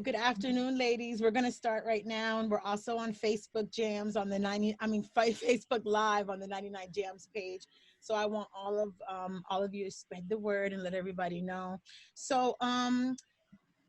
Good afternoon, ladies. We're going to start right now, and we're also on Facebook JAMZ on the Facebook Live on the 99 JAMZ page. So I want all of you to spread the word and let everybody know. So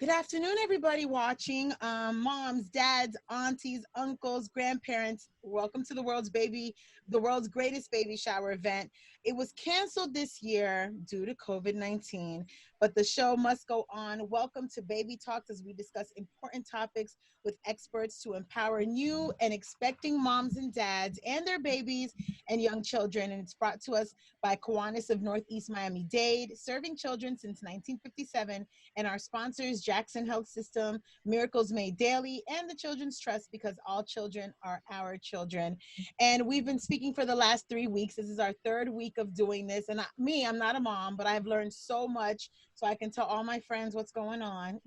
good afternoon, everybody watching. Moms, dads, aunties, uncles, grandparents. Welcome to the world's greatest baby shower event. It was canceled this year due to COVID-19, but the show must go on. Welcome to Baby Talks as we discuss important topics with experts to empower new and expecting moms and dads and their babies and young children. And it's brought to us by Kiwanis of Northeast Miami-Dade, serving children since 1957, and our sponsors, Jackson Health System, Miracles Made Daily, and the Children's Trust, because all children are our children. And we've been speaking for the last 3 weeks. This is our third week of doing this. And I'm not a mom, but I've learned so much, so I can tell all my friends what's going on.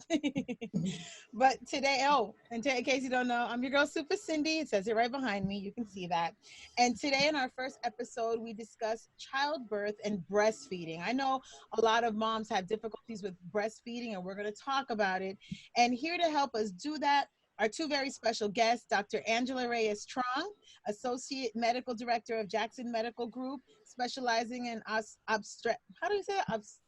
But today, in case you don't know, I'm your girl, Supa Cindy. It says it right behind me. You can see that. And today in our first episode, we discuss childbirth and breastfeeding. I know a lot of moms have difficulties with breastfeeding, and we're going to talk about it. And here to help us do that are two very special guests, Dr. Angela Reyes-Trong, Associate Medical Director of Jackson Medical Group, specializing in Obstetrics.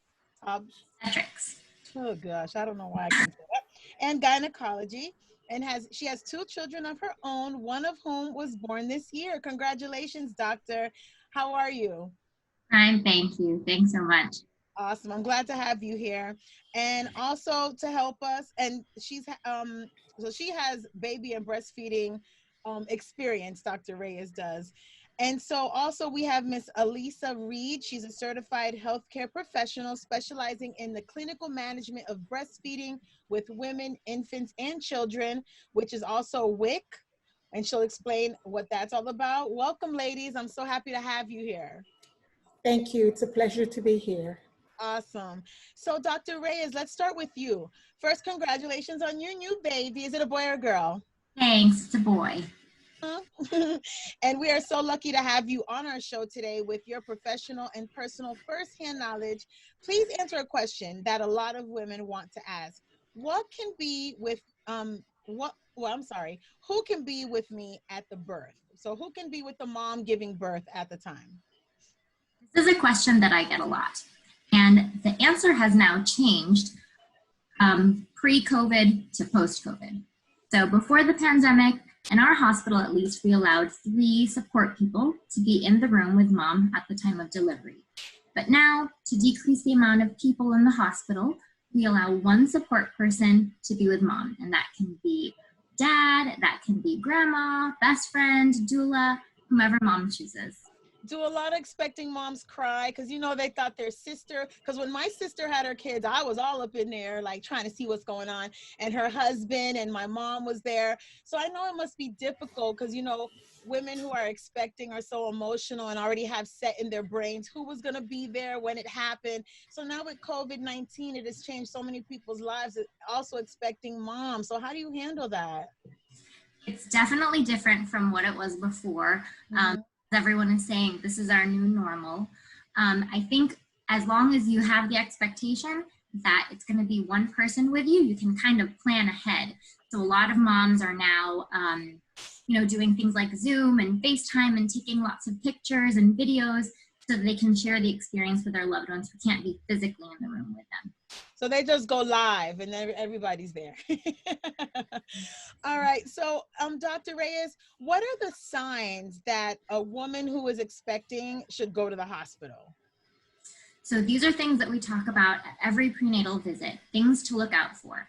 Oh gosh, I don't know why I can't say that. And gynecology, and she has 2 children of her own, one of whom was born this year. Congratulations, doctor. How are you? Fine, thank you. Thanks so much. Awesome. I'm glad to have you here. And also to help us, and she has baby and breastfeeding experience, Dr. Reyes does. And so also we have Miss Elisa Reed. She's a certified healthcare professional specializing in the clinical management of breastfeeding with women, infants, and children, which is also WIC. And she'll explain what that's all about. Welcome, ladies. I'm so happy to have you here. Thank you. It's a pleasure to be here. Awesome. So Dr. Reyes, let's start with you. First, congratulations on your new baby. Is it a boy or girl? Thanks, it's a boy. And we are so lucky to have you on our show today with your professional and personal firsthand knowledge. Please answer a question that a lot of women want to ask. Who can be with me at the birth? So who can be with the mom giving birth at the time? This is a question that I get a lot. And the answer has now changed pre-COVID to post-COVID. So before the pandemic, in our hospital at least, we allowed 3 support people to be in the room with mom at the time of delivery. But now, to decrease the amount of people in the hospital, we allow 1 support person to be with mom. And that can be dad, that can be grandma, best friend, doula, whomever mom chooses. Do a lot of expecting moms cry because, they thought their sister, because when my sister had her kids, I was all up in there, like trying to see what's going on, and her husband and my mom was there. So I know it must be difficult because, women who are expecting are so emotional and already have set in their brains who was going to be there when it happened. So now with COVID-19, it has changed so many people's lives, also expecting moms. So how do you handle that? It's definitely different from what it was before. Everyone is saying this is our new normal. I think as long as you have the expectation that it's going to be 1 person with you, you can kind of plan ahead. So a lot of moms are now, doing things like Zoom and FaceTime and taking lots of pictures and videos so that they can share the experience with their loved ones who can't be physically in the room with them. So they just go live and then everybody's there. All right. So Dr. Reyes, what are the signs that a woman who is expecting should go to the hospital? So these are things that we talk about at every prenatal visit, things to look out for.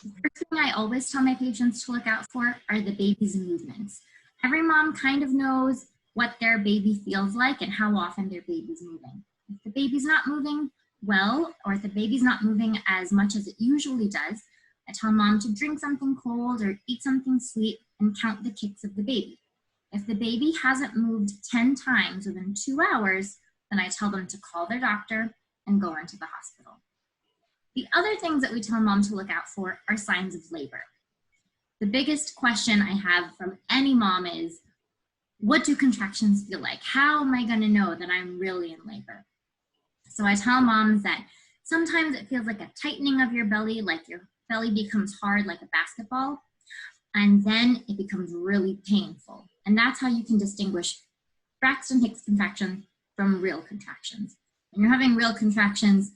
The first thing I always tell my patients to look out for are the baby's movements. Every mom kind of knows what their baby feels like and how often their baby's moving. If the baby's not moving well, or if the baby's not moving as much as it usually does, I tell mom to drink something cold or eat something sweet and count the kicks of the baby. If the baby hasn't moved 10 times within 2 hours, then I tell them to call their doctor and go into the hospital. The other things that we tell mom to look out for are signs of labor. The biggest question I have from any mom is, what do contractions feel like? How am I going to know that I'm really in labor? So I tell moms that sometimes it feels like a tightening of your belly, like you're belly becomes hard like a basketball, and then it becomes really painful. And that's how you can distinguish Braxton Hicks contractions from real contractions. When you're having real contractions,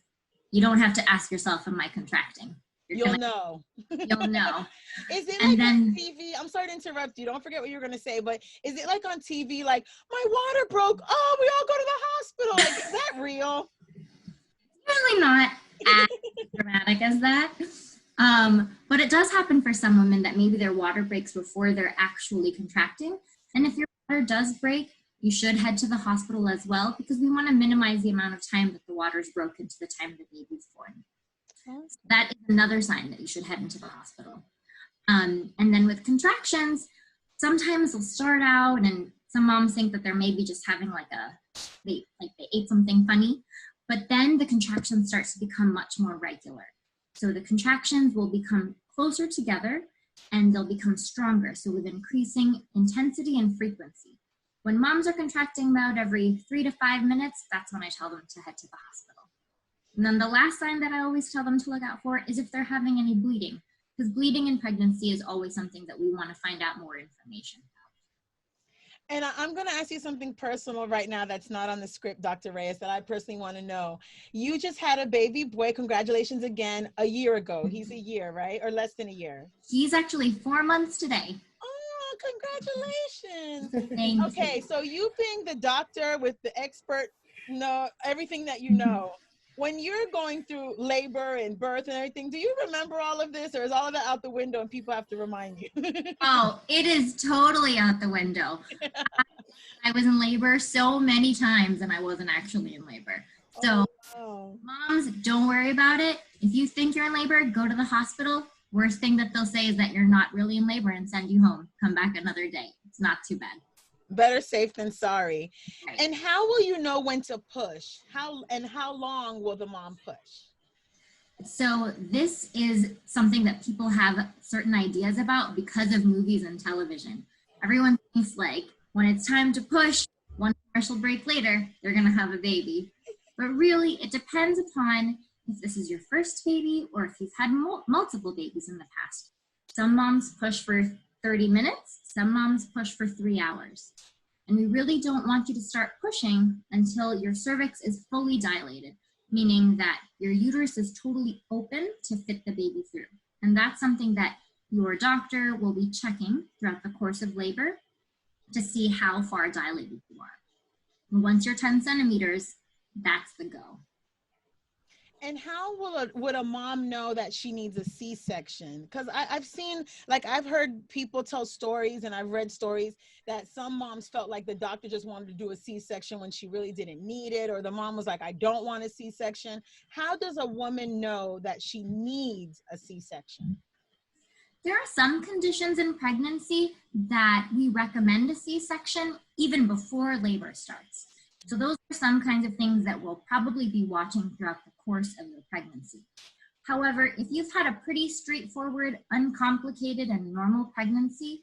you don't have to ask yourself, am I contracting? You'll know. You'll know. Is it And like then, on TV? I'm sorry to interrupt you. Don't forget what you were going to say, but is it like on TV, like, my water broke? Oh, we all go to the hospital. Like, is that real? Really not as dramatic as that. But it does happen for some women that maybe their water breaks before they're actually contracting. And if your water does break, you should head to the hospital as well, because we want to minimize the amount of time that the water's broken to the time the baby's born. So that is another sign that you should head into the hospital. And then with contractions, sometimes they'll start out and some moms think that they're maybe just having they ate something funny, but then the contractions starts to become much more regular. So the contractions will become closer together and they'll become stronger. So with increasing intensity and frequency. When moms are contracting about every 3 to 5 minutes, that's when I tell them to head to the hospital. And then the last sign that I always tell them to look out for is if they're having any bleeding, because bleeding in pregnancy is always something that we want to find out more information about. And I'm going to ask you something personal right now that's not on the script, Dr. Reyes, that I personally want to know. You just had a baby boy. Congratulations again, a year ago. He's a year, right? Or less than a year? He's actually 4 months today. Oh, congratulations. Thank Okay, you. so you being the doctor with the expert, everything that you know, when you're going through labor and birth and everything, do you remember all of this, or is all of that out the window and people have to remind you? Oh, it is totally out the window. I was in labor so many times and I wasn't actually in labor. So moms, don't worry about it. If you think you're in labor, go to the hospital. Worst thing that they'll say is that you're not really in labor and send you home. Come back another day. It's not too bad. Better safe than sorry. Right. And how will you know when to push? How long will the mom push? So this is something that people have certain ideas about because of movies and television. Everyone thinks like when it's time to push, one commercial break later, they're going to have a baby. But really, it depends upon if this is your first baby or if you've had multiple babies in the past. Some moms push for 30 minutes, some moms push for 3 hours. And we really don't want you to start pushing until your cervix is fully dilated, meaning that your uterus is totally open to fit the baby through. And that's something that your doctor will be checking throughout the course of labor to see how far dilated you are. And once you're 10 centimeters, that's the go. And how would a mom know that she needs a C-section? Because I've seen, I've heard people tell stories and I've read stories that some moms felt like the doctor just wanted to do a C-section when she really didn't need it, or the mom was like, I don't want a C-section. How does a woman know that she needs a C-section? There are some conditions in pregnancy that we recommend a C-section even before labor starts. So those are some kinds of things that we'll probably be watching throughout the course of your pregnancy. However, if you've had a pretty straightforward, uncomplicated, and normal pregnancy,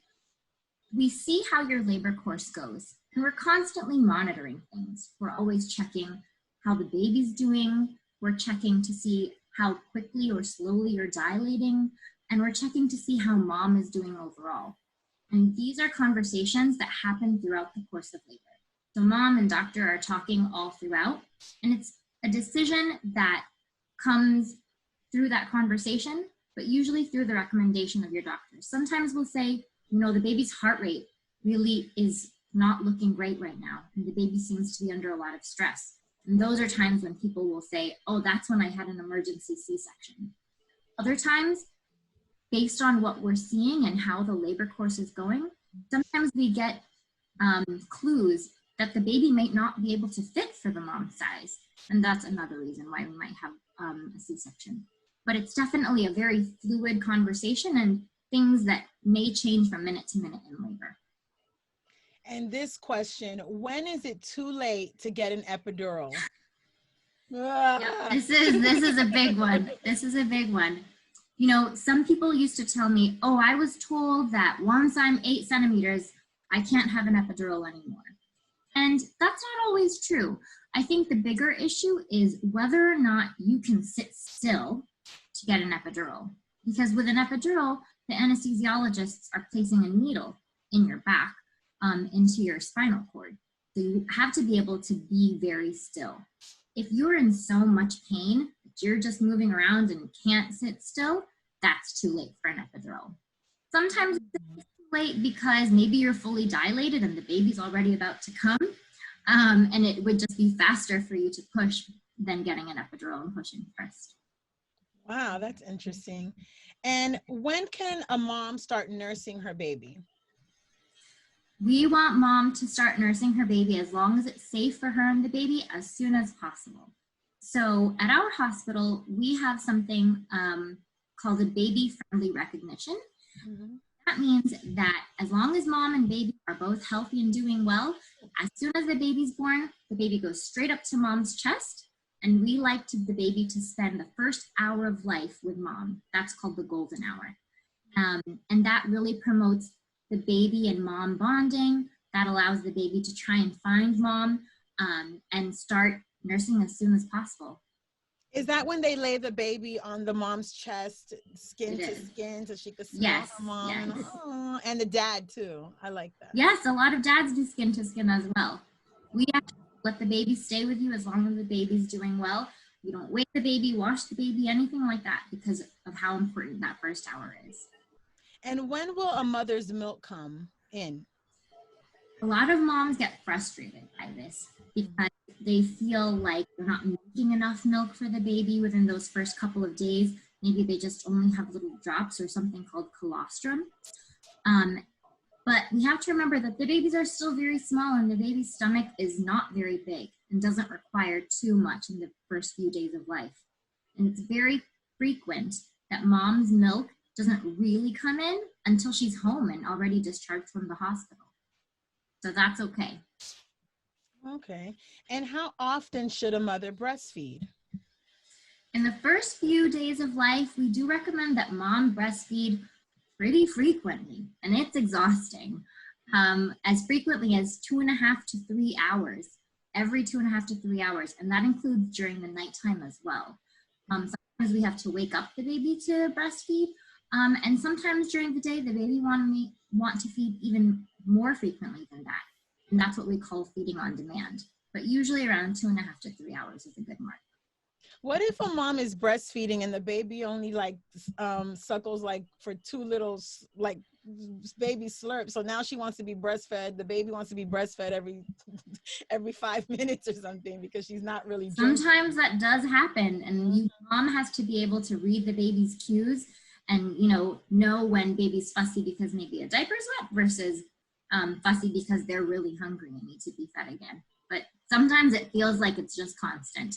we see how your labor course goes, and we're constantly monitoring things. We're always checking how the baby's doing, we're checking to see how quickly or slowly you're dilating, and we're checking to see how mom is doing overall. And these are conversations that happen throughout the course of labor. So mom and doctor are talking all throughout, and it's a decision that comes through that conversation, but usually through the recommendation of your doctor. Sometimes we'll say, the baby's heart rate really is not looking great right now, and the baby seems to be under a lot of stress. And those are times when people will say, oh, that's when I had an emergency C-section. Other times, based on what we're seeing and how the labor course is going, sometimes we get clues that the baby might not be able to fit for the mom's size. And that's another reason why we might have a C-section. But it's definitely a very fluid conversation and things that may change from minute to minute in labor. And this question, when is it too late to get an epidural? Yep, this is a big one. This is a big one. Some people used to tell me, oh, I was told that once I'm 8 centimeters, I can't have an epidural anymore. And that's not always true. I think the bigger issue is whether or not you can sit still to get an epidural. Because with an epidural, the anesthesiologists are placing a needle in your back into your spinal cord. So you have to be able to be very still. If you're in so much pain that you're just moving around and can't sit still, that's too late for an epidural. Sometimes it's too late because maybe you're fully dilated and the baby's already about to come, and it would just be faster for you to push than getting an epidural and pushing first. Wow, that's interesting. And when can a mom start nursing her baby? We want mom to start nursing her baby as long as it's safe for her and the baby as soon as possible. So at our hospital, we have something called a baby-friendly recognition. Mm-hmm. That means that as long as mom and baby are both healthy and doing well, as soon as the baby's born, the baby goes straight up to mom's chest, and we like the baby to spend the first hour of life with mom. That's called the golden hour. And that really promotes the baby and mom bonding. That allows the baby to try and find mom and start nursing as soon as possible. Is that when they lay the baby on the mom's chest, skin to skin, so she could smell her mom? Yes. And the dad too. I like that. Yes, a lot of dads do skin to skin as well. We actually let the baby stay with you as long as the baby's doing well. You don't wake the baby, wash the baby, anything like that, because of how important that first hour is. And when will a mother's milk come in? A lot of moms get frustrated by this because they feel like they're not making enough milk for the baby within those first couple of days. Maybe they just only have little drops or something called colostrum. But we have to remember that the babies are still very small and the baby's stomach is not very big and doesn't require too much in the first few days of life. And it's very frequent that mom's milk doesn't really come in until she's home and already discharged from the hospital. So that's okay. Okay. And how often should a mother breastfeed? In the first few days of life, we do recommend that mom breastfeed pretty frequently, and it's exhausting. As frequently as 2.5 to 3 hours, every 2.5 to 3 hours, and that includes during the nighttime as well. Sometimes we have to wake up the baby to breastfeed, and sometimes during the day, the baby want to feed even more frequently than that. And that's what we call feeding on demand. But usually around 2.5 to 3 hours is a good mark. What if a mom is breastfeeding and the baby only suckles for 2 little baby slurps? So now she wants to be breastfed. The baby wants to be breastfed every 5 minutes or something because she's not really drinking. Sometimes that does happen, and mom has to be able to read the baby's cues and know when baby's fussy because maybe a diaper's wet versus fussy because they're really hungry and need to be fed again. But sometimes it feels like it's just constant.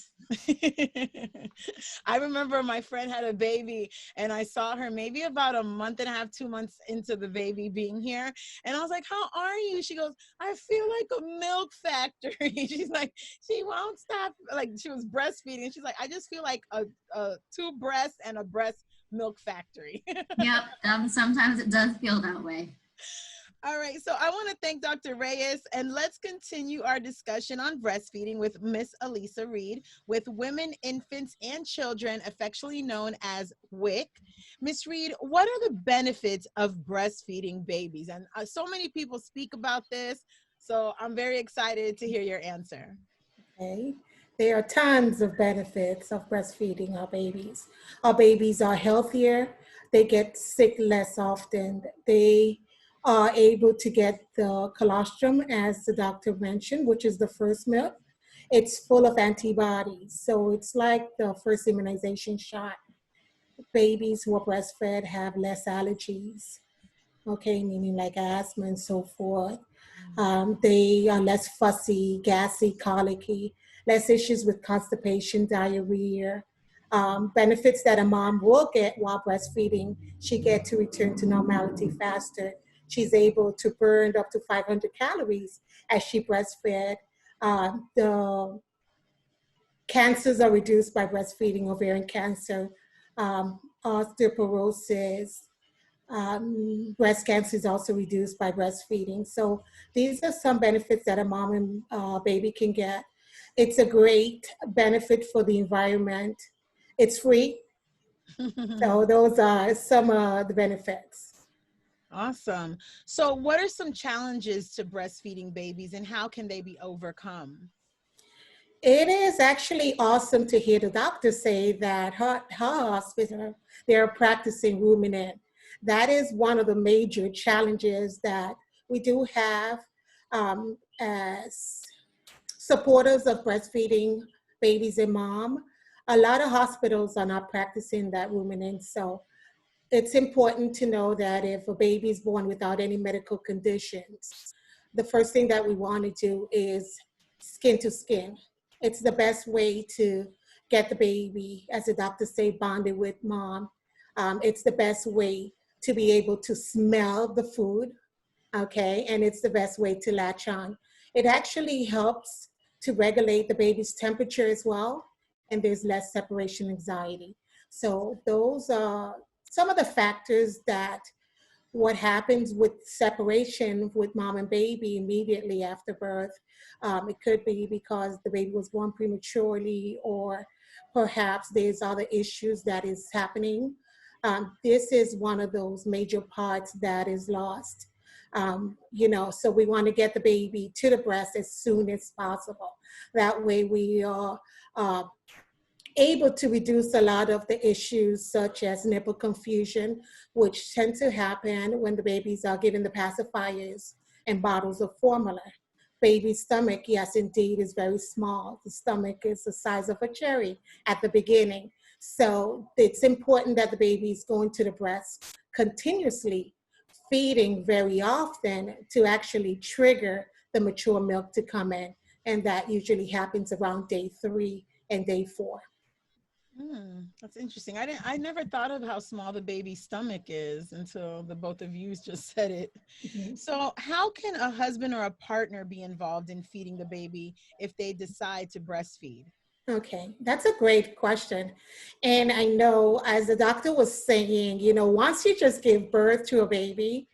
I remember my friend had a baby and I saw her maybe about 1.5 months, 2 months into the baby being here. And I was like, how are you? She goes, I feel like a milk factory. She's like, she won't stop. Like she was breastfeeding. And she's like, I just feel like a 2 breasts and a breast milk factory. Yep. Sometimes it does feel that way. All right, so I want to thank Dr. Reyes, and let's continue our discussion on breastfeeding with Miss Elisa Reed with Women, Infants, and Children, affectionately known as WIC. Miss Reed, what are the benefits of breastfeeding babies? And so many people speak about this, so I'm very excited to hear your answer. Okay. There are tons of benefits of breastfeeding our babies. Our babies are healthier. They get sick less often. They are able to get the colostrum, as the doctor mentioned, which is the first milk. It's full of antibodies. So it's like the first immunization shot. Babies who are breastfed have less allergies, okay, meaning like asthma and so forth. They are less fussy, gassy, colicky, less issues with constipation, diarrhea. Benefits that a mom will get while breastfeeding, she gets to return to normality faster. She's able to burn up to 500 calories as she breastfed. The cancers are reduced by breastfeeding, ovarian cancer, osteoporosis, breast cancer is also reduced by breastfeeding. So these are some benefits that a mom and baby can get. It's a great benefit for the environment. It's free. So those are some of the benefits. Awesome. So what are some challenges to breastfeeding babies and how can they be overcome? It is actually awesome to hear the doctor say that her hospital, they're practicing ruminant. That is one of the major challenges that we do have as supporters of breastfeeding babies and mom. A lot of hospitals are not practicing that ruminant. So it's important to know that if a baby is born without any medical conditions, the first thing that we want to do is skin to skin. It's the best way to get the baby, as the doctors say, bonded with mom. It's the best way to be able to smell the food, okay? And it's the best way to latch on. It actually helps to regulate the baby's temperature as well, and there's less separation anxiety. So those are some of the factors that what happens with separation with mom and baby immediately after birth. It could be because the baby was born prematurely, or perhaps there's other issues that is happening. This is one of those major parts that is lost. So we want to get the baby to the breast as soon as possible. That way we are able to reduce a lot of the issues such as nipple confusion, which tend to happen when the babies are given the pacifiers and bottles of formula. Baby's stomach, yes, indeed, is very small. The stomach is the size of a cherry at the beginning. So it's important that the baby is going to the breast continuously, feeding very often to actually trigger the mature milk to come in. And that usually happens around day 3 and day 4. That's interesting. I never thought of how small the baby's stomach is until the both of you just said it. Mhm. So how can a husband or a partner be involved in feeding the baby if they decide to breastfeed? Okay, that's a great question. And I know, as the doctor was saying, once you just give birth to a baby,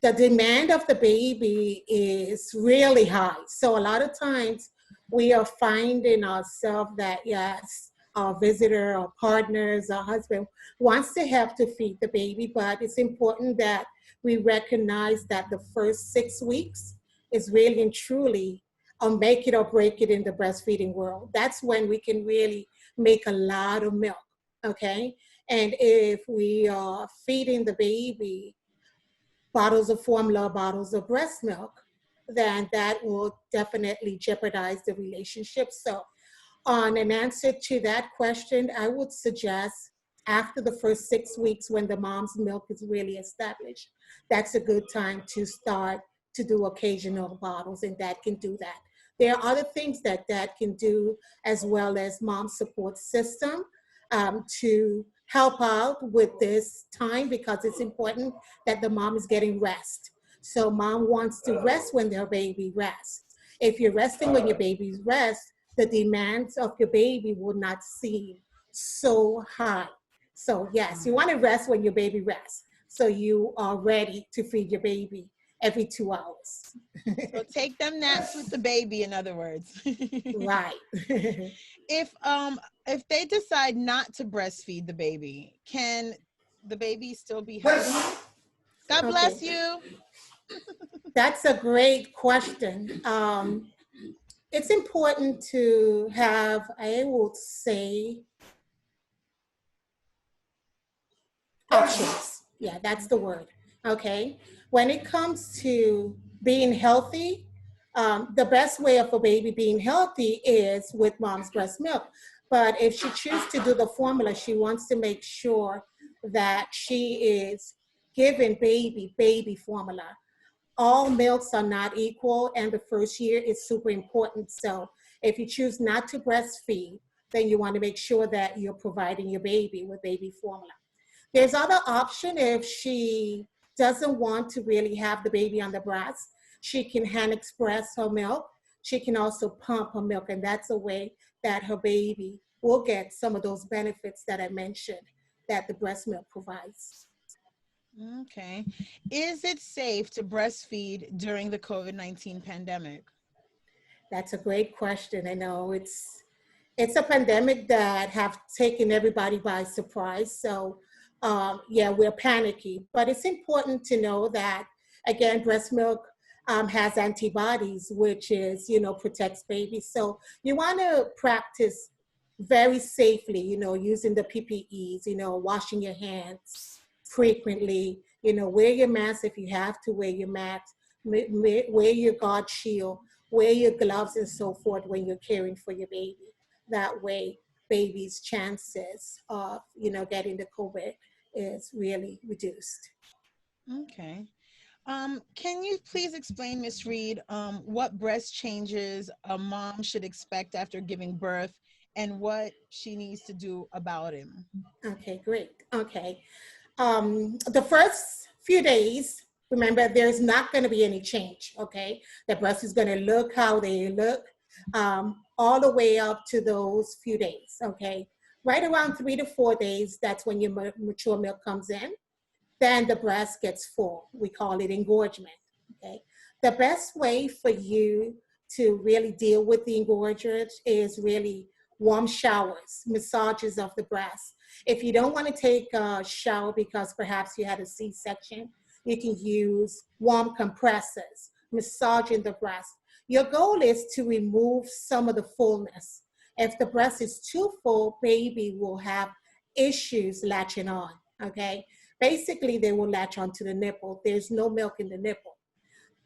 the demand of the baby is really high. So a lot of times we are finding ourselves that, yes, our visitor, our partners, our husband wants to help to feed the baby, but it's important that we recognize that the first 6 weeks is really and truly a make it or break it in the breastfeeding world. That's when we can really make a lot of milk, okay? And if we are feeding the baby bottles of formula, bottles of breast milk, then that will definitely jeopardize the relationship. So, on an answer to that question, I would suggest after the first 6 weeks, when the mom's milk is really established, that's a good time to start to do occasional bottles, and dad can do that. There are other things that dad can do, as well as mom support system, to help out with this time, because it's important that the mom is getting rest. So mom wants to rest when their baby rests. If you're resting when your baby's rest, the demands of your baby will not seem so high. So yes, you want to rest when your baby rests, so you are ready to feed your baby every 2 hours. So take them naps with the baby, in other words. Right. If they decide not to breastfeed the baby, can the baby still be healthy? God Okay, bless you. that's a great question. It's important to have, I would say, options. Yeah, that's the word. Okay. When it comes to being healthy, the best way of a baby being healthy is with mom's breast milk. But if she chooses to do the formula, she wants to make sure that she is giving baby formula. All milks are not equal, and the first year is super important. So if you choose not to breastfeed, then you want to make sure that you're providing your baby with baby formula. There's other option if she doesn't want to really have the baby on the breast. She can hand express her milk. She can also pump her milk, and that's a way that her baby will get some of those benefits that I mentioned that the breast milk provides. Okay. Is it safe to breastfeed during the COVID-19 pandemic? That's a great question. I know it's a pandemic that have taken everybody by surprise. So yeah, we're panicky, but it's important to know that, again, breast milk has antibodies, which is, protects babies. So you want to practice very safely, using the PPEs, washing your hands frequently, wear your mask if you have to wear your mask, wear your guard shield, wear your gloves and so forth when you're caring for your baby. That way, baby's chances of, getting the COVID is really reduced. Okay. Can you please explain, Miss Reed, what breast changes a mom should expect after giving birth and what she needs to do about it? Okay, great. Okay. The first few days, remember, there's not going to be any change, okay? The breast is going to look how they look all the way up to those few days, okay? Right around 3 to 4 days, that's when your mature milk comes in. Then the breast gets full. We call it engorgement, okay? The best way for you to really deal with the engorgement is really warm showers, massages of the breast. If you don't want to take a shower because perhaps you had a C-section, you can use warm compressors, massaging the breast. Your goal is to remove some of the fullness. If the breast is too full, baby will have issues latching on, okay? Basically, they will latch onto the nipple. There's no milk in the nipple.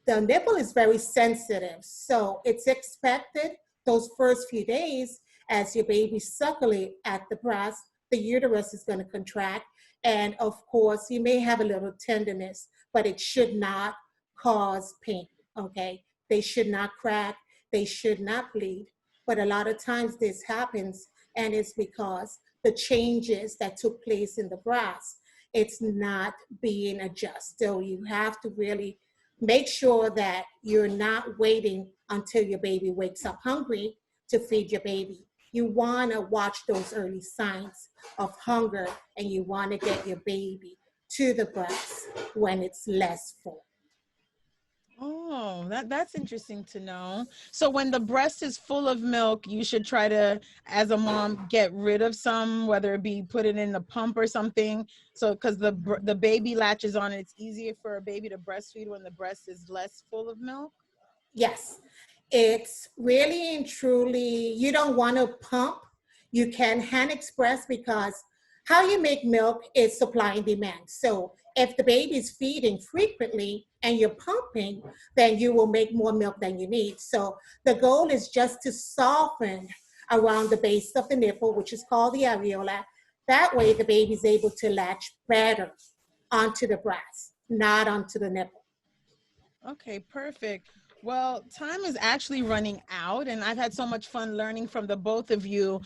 The nipple is very sensitive, so it's expected those first few days as your baby suckling at the breast, the uterus is going to contract, and of course, you may have a little tenderness, but it should not cause pain, okay? They should not crack, they should not bleed, but a lot of times this happens, and it's because the changes that took place in the breast, it's not being adjusted. So you have to really make sure that you're not waiting until your baby wakes up hungry to feed your baby. You want to watch those early signs of hunger, and you want to get your baby to the breast when it's less full. Oh, that's interesting to know. So when the breast is full of milk, you should try to, as a mom, get rid of some, whether it be put it in the pump or something. So because the baby latches on, it's easier for a baby to breastfeed when the breast is less full of milk. Yes, it's really and truly, you don't want to pump. You can hand express, because how you make milk is supply and demand. So if the baby is feeding frequently and you're pumping, then you will make more milk than you need. So the goal is just to soften around the base of the nipple, which is called the areola. That way the baby is able to latch better onto the breast, not onto the nipple. Okay, perfect. Well, time is actually running out, and I've had so much fun learning from the both of you.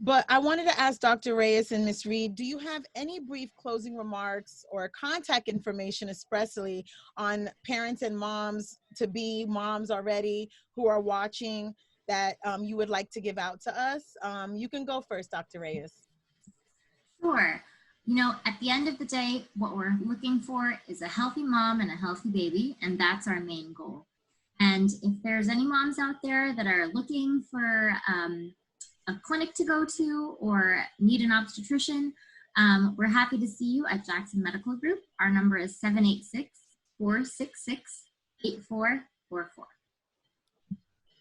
But I wanted to ask Dr. Reyes and Ms. Reed, do you have any brief closing remarks or contact information, especially on parents and moms to be moms already who are watching, that you would like to give out to us? You can go first, Dr. Reyes. Sure. You know, at the end of the day, what we're looking for is a healthy mom and a healthy baby, and that's our main goal. And if there's any moms out there that are looking for a clinic to go to or need an obstetrician, we're happy to see you at Jackson Medical Group. Our number is 786-466-8444.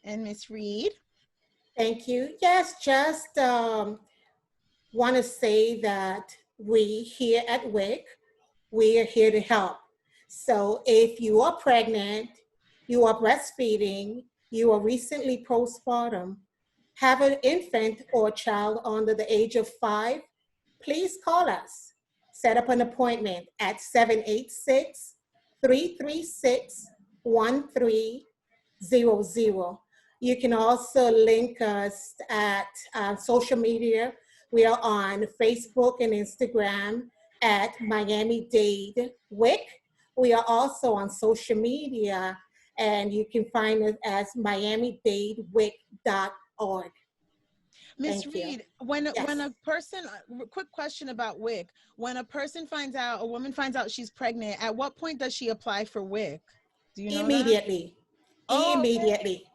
And Ms. Reed? Thank you. Yes, just want to say that we here at WIC, we are here to help. So if you are pregnant, you are breastfeeding, you are recently postpartum, have an infant or child under the age of 5, please call us. Set up an appointment at 786-336-1300. You can also link us at social media. We are on Facebook and Instagram at Miami-Dade WIC. We are also on social media, and you can find us as miamidadewic.org. Miss Thank you. Reed, when Yes. a person, quick question about WIC. When a person finds out, a woman finds out she's pregnant, at what point does she apply for WIC? Do you know that? Immediately. Oh, okay. Immediately.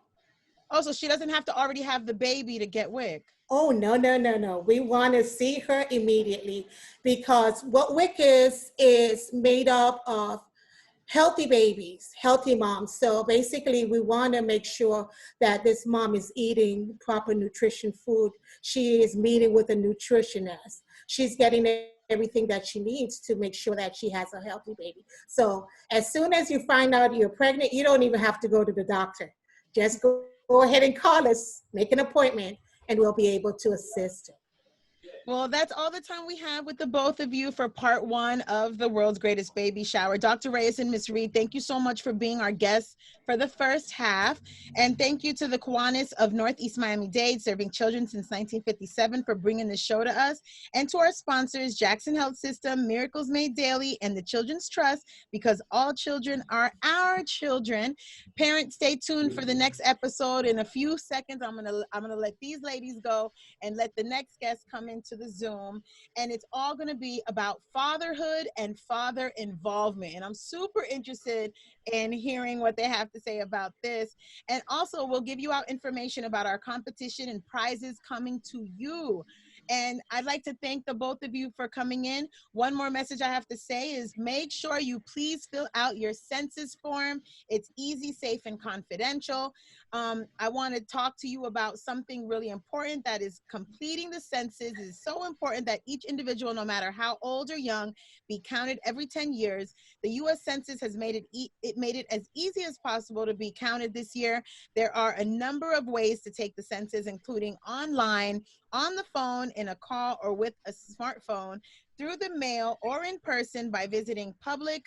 Oh, so she doesn't have to already have the baby to get WIC. Oh, no, no, no, no. We want to see her immediately because what WIC is made up of healthy babies, healthy moms. So basically, we want to make sure that this mom is eating proper nutrition food. She is meeting with a nutritionist. She's getting everything that she needs to make sure that she has a healthy baby. So as soon as you find out you're pregnant, you don't even have to go to the doctor. Just go ahead and call us, make an appointment, and we'll be able to assist her. Well, that's all the time we have with the both of you for part one of the world's greatest baby shower. Dr. Reyes and Miss Reed, thank you so much for being our guests for the first half. And thank you to the Kiwanis of Northeast Miami-Dade, serving children since 1957, for bringing the show to us. And to our sponsors, Jackson Health System, Miracles Made Daily, and the Children's Trust, because all children are our children. Parents, stay tuned for the next episode. In a few seconds, I'm gonna let these ladies go and let the next guest come into the Zoom. And it's all going to be about fatherhood and father involvement. And I'm super interested in hearing what they have to say about this. And also, we'll give you out information about our competition and prizes coming to you. And I'd like to thank the both of you for coming in. One more message I have to say is make sure you please fill out your census form. It's easy, safe, and confidential. I want to talk to you about something really important, that is completing the census. It is so important that each individual, no matter how old or young, be counted every 10 years. The U.S. Census has made it as easy as possible to be counted this year. There are a number of ways to take the census, including online, on the phone, in a call, or with a smartphone, through the mail, or in person by visiting public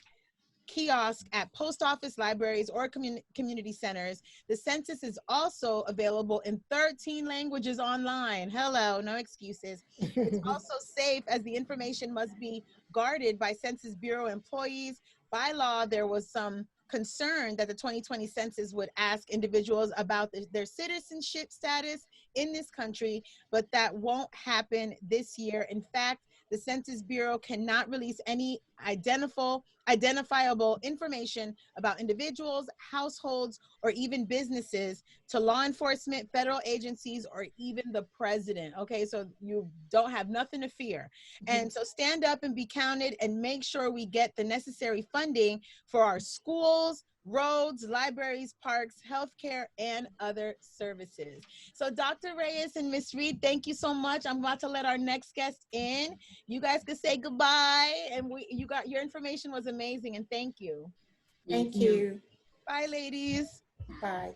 kiosk at post office, libraries, or community centers. The census is also available in 13 languages online. Hello, no excuses. It's also safe, as the information must be guarded by Census Bureau employees. By law, there was some concern that the 2020 census would ask individuals about their citizenship status in this country, but that won't happen this year. In fact, the Census Bureau cannot release any identifiable information about individuals, households, or even businesses to law enforcement, federal agencies, or even the president. Okay, so you don't have nothing to fear. And so stand up and be counted, and make sure we get the necessary funding for our schools, roads, libraries, parks, healthcare, and other services. So Dr. Reyes and Miss Reed, thank you so much. I'm about to let our next guest in. You guys could say goodbye, and your information was amazing, and thank you. Thank you. Bye, ladies. Bye.